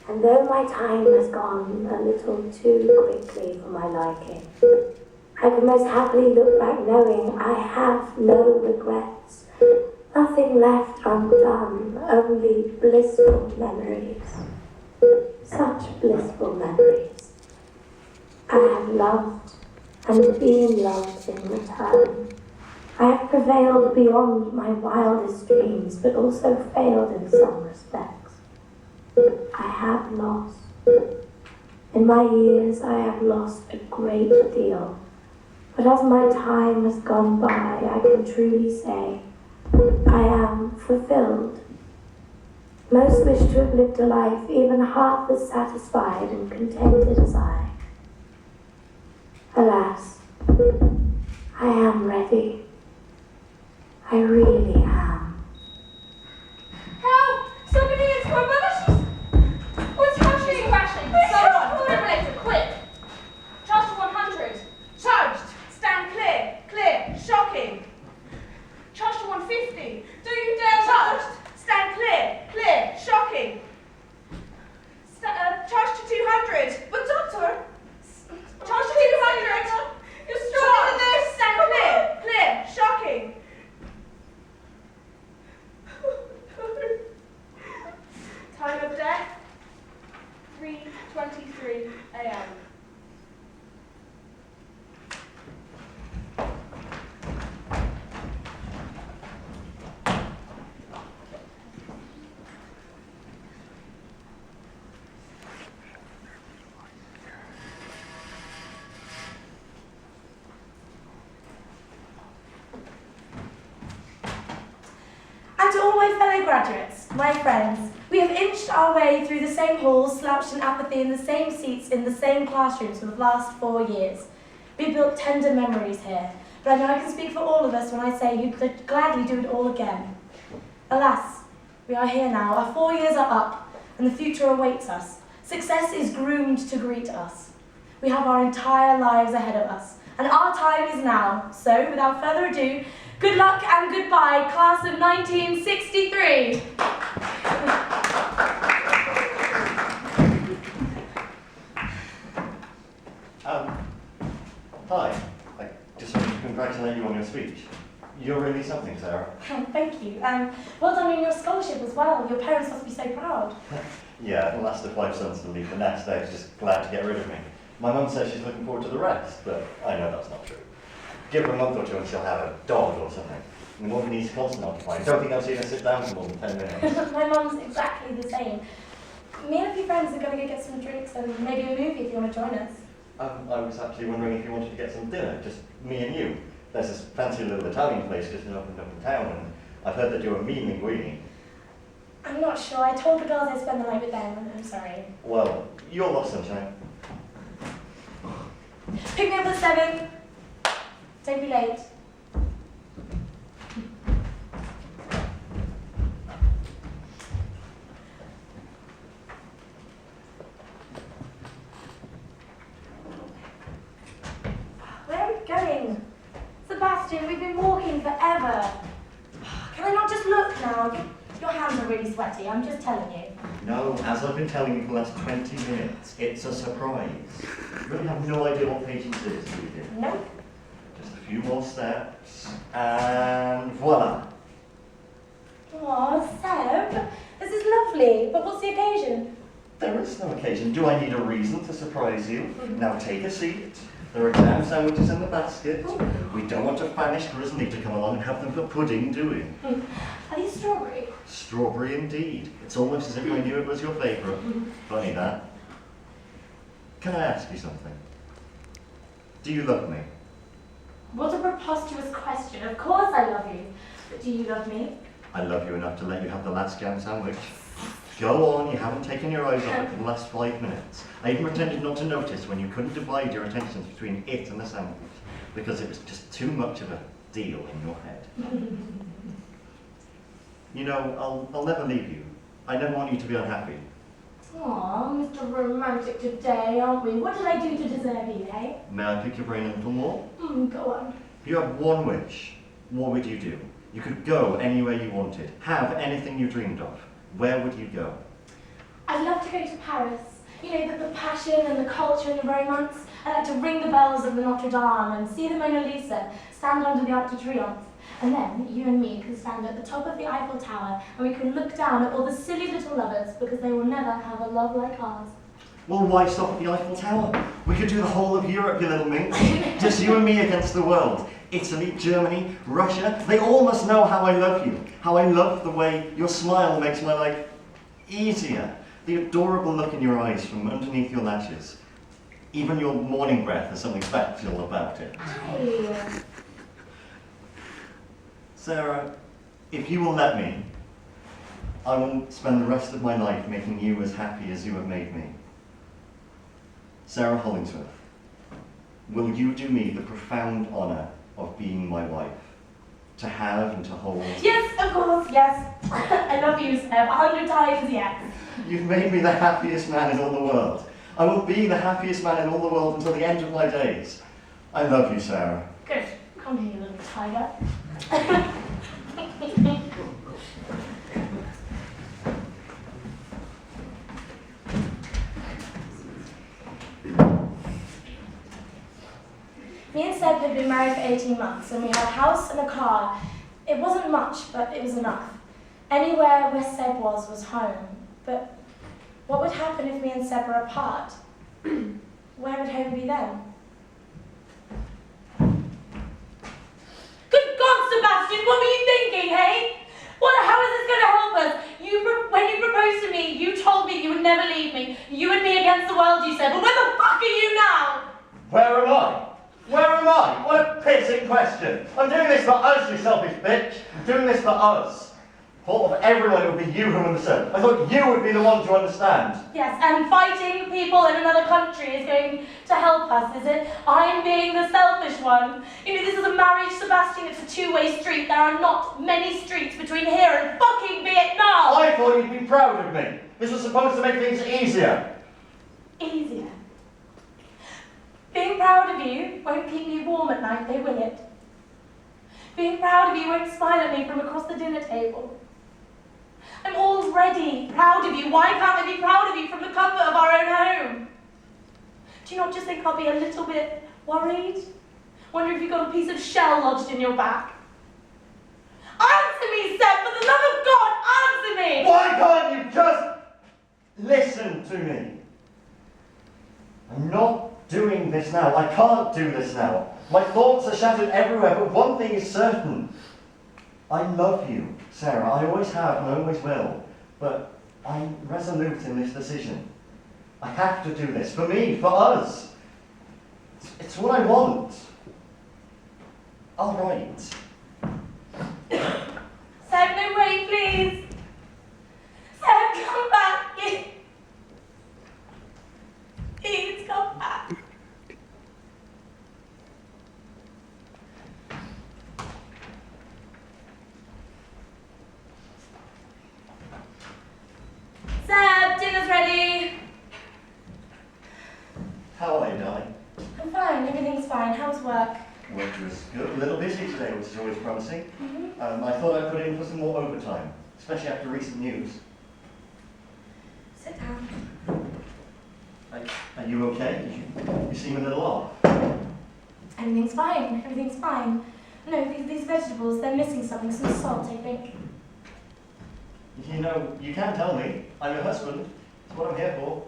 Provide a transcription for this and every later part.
And though my time has gone a little too quickly for my liking, I can most happily look back knowing I have no regrets, nothing left undone, only blissful memories. Such blissful memories. I have loved and been loved in return. I have prevailed beyond my wildest dreams, but also failed in some respects. I have lost. In my years, I have lost a great deal. But as my time has gone by, I can truly say I am fulfilled. Most wish to have lived a life even half as satisfied and contented as I. Alas, I am ready. I really am. Help! Somebody is my mother! What's happening? Crashing! Someone! Defibrillator, quick! Charge to 100. Charged! Stand clear! Clear! Shocking! Charge to 150. Do you dare? Charged! Stand clear! Clear! Shocking! Charge to 200. But doctor! Charge to 200. You're stronger than this! Stand clear! Clear! Shocking! Time of death, 3:23 a.m. And to all my fellow graduates, my friends, we have inched our way through the same halls, slouched in apathy in the same seats, in the same classrooms for the last 4 years. We have built tender memories here, but I know I can speak for all of us when I say you'd gladly do it all again. Alas, we are here now, our 4 years are up, and the future awaits us. Success is groomed to greet us. We have our entire lives ahead of us, and our time is now. So, without further ado, good luck and goodbye, class of 1963. Hi. I just wanted to congratulate you on your speech. You're really something, Sarah. Thank you. Well done on your scholarship as well. Your parents must be so proud. Yeah, the last of 5 sons to leave the nest. They're just glad to get rid of me. My mum says she's looking forward to the rest, but I know that's not true. Give her a month or two and she'll have a dog or something. And the woman needs constant occupying. I don't think I've seen her sit down for more than 10 minutes. My mum's exactly the same. Me and a few friends are going to go get some drinks and maybe a movie if you want to join us. I was actually wondering if you wanted to get some dinner, just me and you. There's this fancy little Italian place just opened up in town, and I've heard that you're a mean linguine. I'm not sure. I told the girls I'd spend the night with them, and I'm sorry. Well, you're lost, sunshine. Pick me up at 7. Don't be late. Where are we going? Sebastian, we've been walking forever. Can I not just look now? Your hands are really sweaty, I'm just telling you. No, as I've been telling you for the last 20 minutes, it's a surprise. You really have no idea what patience is, do you? Nope. Just a few more steps, and voila. Aw, Seb, this is lovely, but what's the occasion? There is no occasion. Do I need a reason to surprise you? Now take a seat. There are jam sandwiches in the basket. We don't want a famished grizzly to come along and have them for pudding, do we? Are these strawberry? Strawberry indeed. It's almost as if I knew it was your favourite. Funny that. Can I ask you something? Do you love me? What a preposterous question. Of course I love you. But do you love me? I love you enough to let you have the last jam sandwich. Go on, you haven't taken your eyes off it for the last 5 minutes. I even pretended not to notice when you couldn't divide your attentions between it and the sandwich, because it was just too much of a deal in your head. You know, I'll never leave you. I never want you to be unhappy. Aw, Mr. Romantic today, aren't we? What did I do to deserve you, eh? May I pick your brain a little more? Go on. If you had one wish, what would you do? You could go anywhere you wanted, have anything you dreamed of. Where would you go? I'd love to go to Paris. You know, the passion and the culture and the romance. I'd like to ring the bells of the Notre Dame and see the Mona Lisa, stand under the Arc de Triomphe. And then you and me could stand at the top of the Eiffel Tower and we could look down at all the silly little lovers because they will never have a love like ours. Well, why stop at the Eiffel Tower? We could do the whole of Europe, you little minx. Just you and me against the world. Italy, Germany, Russia, they all must know how I love you. How I love the way your smile makes my life easier. The adorable look in your eyes from underneath your lashes. Even your morning breath has something special about it. Hey. Sarah, if you will let me, I will spend the rest of my life making you as happy as you have made me. Sarah Hollingsworth, will you do me the profound honour of being my wife? To have and to hold? Yes, of course, yes. I love you, Seb. 100 times yes. You've made me the happiest man in all the world. I will be the happiest man in all the world until the end of my days. I love you, Sarah. Good. Come here, you little tiger. Me and Seb had been married for 18 months and we had a house and a car. It wasn't much, but it was enough. Anywhere where Seb was home. But what would happen if me and Seb were apart? Where would home be then? Good God, Sebastian, what were you thinking, hey? How is this going to help us? When you proposed to me, you told me you would never leave me. You and me against the world, you said. But where the fuck are you now? Where am I? Where am I? What a pissing question. I'm doing this for us, you selfish bitch. I'm doing this for us. Thought of everyone, it would be you who understood. I thought you would be the one to understand. Yes, and fighting people in another country is going to help us, is it? I'm being the selfish one. You know, this is a marriage, Sebastian. It's a two-way street. There are not many streets between here and fucking Vietnam. I thought you'd be proud of me. This was supposed to make things easier. Easier. Being proud of you won't keep me warm at night, they will it. Being proud of you won't smile at me from across the dinner table. I'm already proud of you. Why can't I be proud of you from the comfort of our own home? Do you not just think I'll be a little bit worried? Wonder if you've got a piece of shell lodged in your back? Answer me, Seb, for the love of God, answer me! Why can't you just listen to me? I'm not doing this now. I can't do this now. My thoughts are shattered everywhere, but one thing is certain. I love you, Sarah. I always have and I always will. But I'm resolute in this decision. I have to do this. For me, for us. It's what I want. All right. Seb, no, wait, please. Seb, come back. Please, come back. Seb, dinner's ready. How are you, darling? I'm fine, everything's fine. How's work? Work was good. A little busy today, which is always promising. Mm-hmm. I thought I'd put in for some more overtime, especially after recent news. Sit down. Are you okay? You seem a little off. Everything's fine, everything's fine. No, these vegetables, they're missing something, some salt, I think. You know, you can tell me. I'm your husband. That's what I'm here for.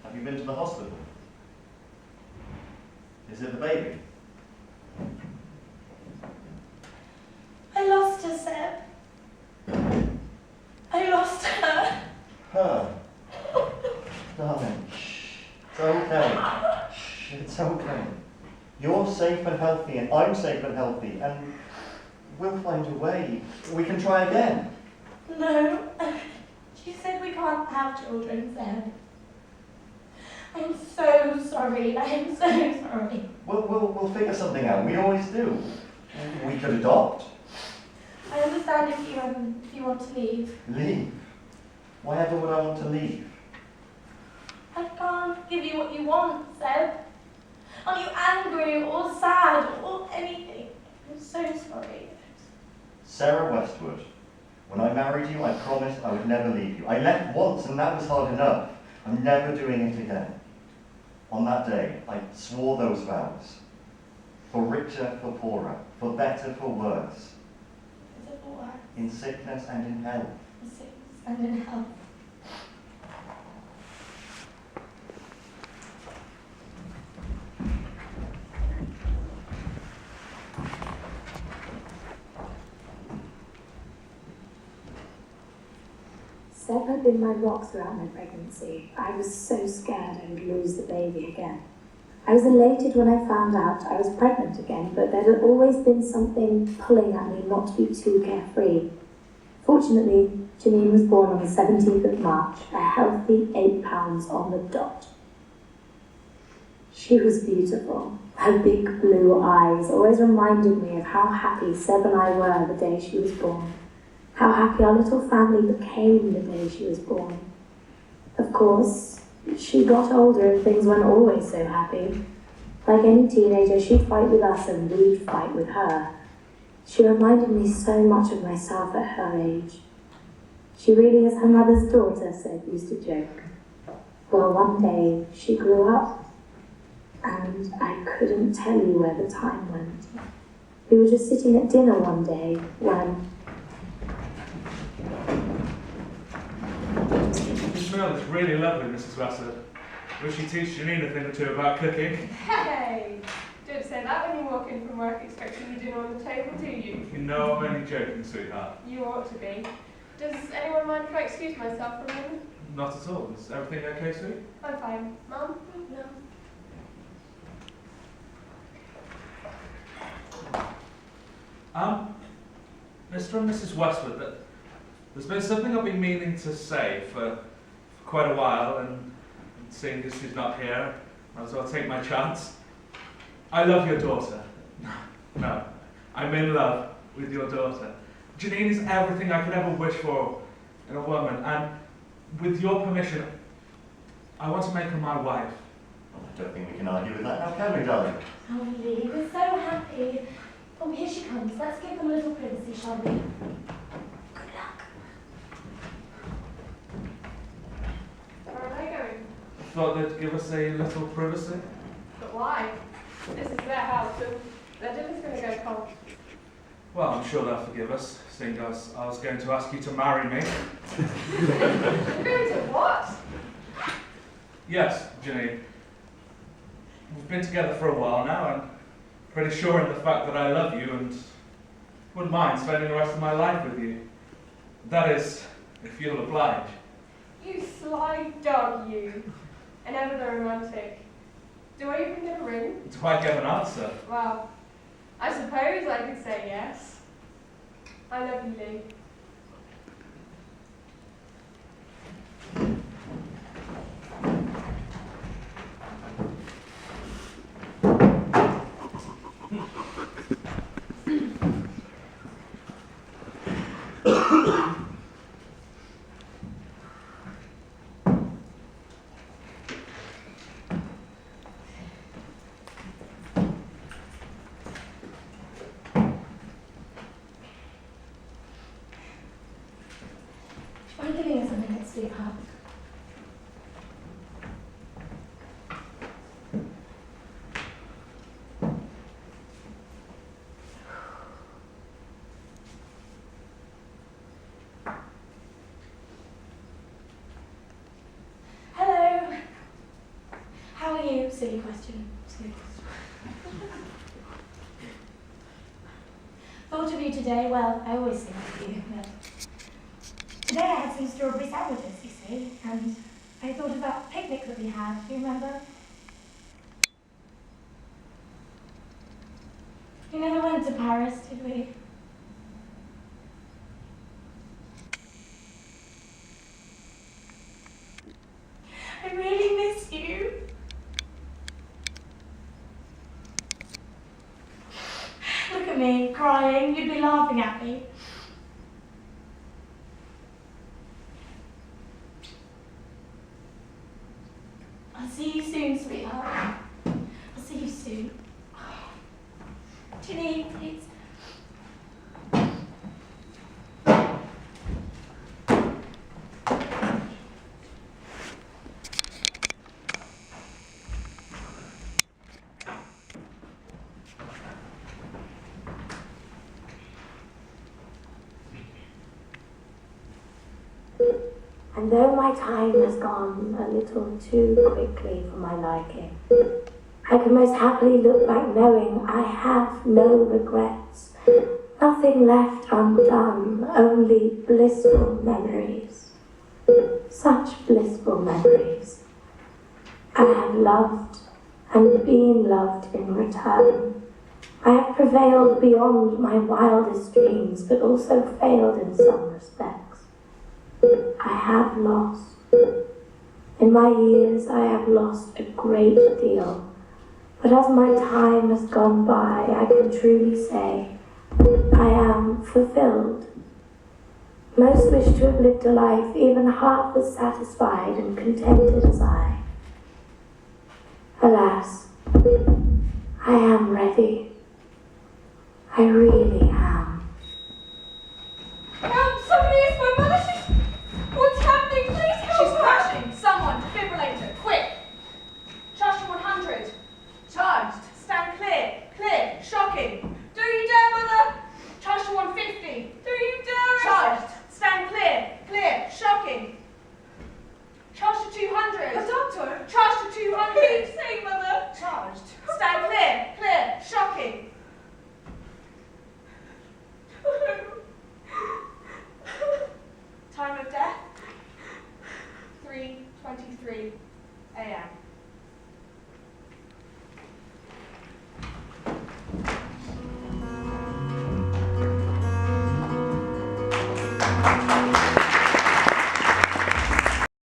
Have you been to the hospital? Is it the baby? I lost her, Seb. I lost her. Her? Darling, shh. It's okay. Shh, it's okay. You're safe and healthy, and I'm safe and healthy, and we'll find a way. We can try again. No. She said we can't have children, Seb. I'm so sorry. I am so sorry. We'll figure something out. We always do. We could adopt. I understand if you want to leave. Leave? Why ever would I want to leave? I can't give you what you want, Seb. Are you angry or sad or anything? I'm so sorry. Sarah Westwood, When I married you, I promised I would never leave you. I left once, and that was hard enough. I'm never doing it again. On that day, I swore those vows. For richer, for poorer, for better, for worse. Is it for worse? In sickness and in health. In sickness and in health. Seb had been my rock throughout my pregnancy. I was so scared I would lose the baby again. I was elated when I found out I was pregnant again, but there had always been something pulling at me not to be too carefree. Fortunately, Janine was born on the 17th of March, a healthy 8 pounds on the dot. She was beautiful. Her big blue eyes always reminded me of how happy Seb and I were the day she was born. How happy our little family became the day she was born. Of course, she got older and things weren't always so happy. Like any teenager, she'd fight with us and we'd fight with her. She reminded me so much of myself at her age. She really is her mother's daughter, Seb used to joke. Well, one day she grew up, and I couldn't tell you where the time went. We were just sitting at dinner one day when... The smell is really lovely, Mrs. Russell. Will she teach Janine a thing or two about cooking? Hey! Don't say that when you walk in from work expecting your dinner on the table, do you? You know I'm only joking, sweetheart. You ought to be. Does anyone mind if I excuse myself for a moment? Not at all. Is everything okay, sweet? I'm fine. Mum? No. Mr. and Mrs. Westwood, there's been something I've been meaning to say for quite a while, and seeing as she's not here, might as well take my chance. I love your daughter. No, I'm in love with your daughter. Janine is everything I could ever wish for in a woman, and with your permission, I want to make her my wife. Well, I don't think we can argue with that now, can we, darling? Oh, Lee, we're so happy. Oh, here she comes. Let's give them a little privacy, shall we? Good luck. Where are they going? I thought they'd give us a little privacy. But why? This is their house, and their dinner's going to go cold. Well, I'm sure they'll forgive us, seeing as I was going to ask you to marry me. You're going to what? Yes, Janine. We've been together for a while now, and pretty sure in the fact that I love you and wouldn't mind spending the rest of my life with you. That is, if you'll oblige. You sly dog, you. And ever the romantic. Do I even get a ring? Do I get an answer? Well, I suppose I could say yes. I love you, Lee. Mind giving us a minute, sweetheart? Hello. How are you? Silly question. Silly question. Thought of you today. Well, I always think of you, but today I had some strawberry sandwiches, you see, and I thought of that picnic that we had. Do you remember? We never went to Paris, did we? I really miss you. Look at me, crying. You'd be laughing at me. I'll see you soon, sweetheart. I'll see you soon. Janine, please. And though my time has gone a little too quickly for my liking, I can most happily look back knowing I have no regrets, nothing left undone, only blissful memories. Such blissful memories. I have loved and been loved in return. I have prevailed beyond my wildest dreams, but also failed in some respects. I have lost. In my years, I have lost a great deal. But as my time has gone by, I can truly say I am fulfilled. Most wish to have lived a life even half as satisfied and contented as I. Alas, I am ready. I really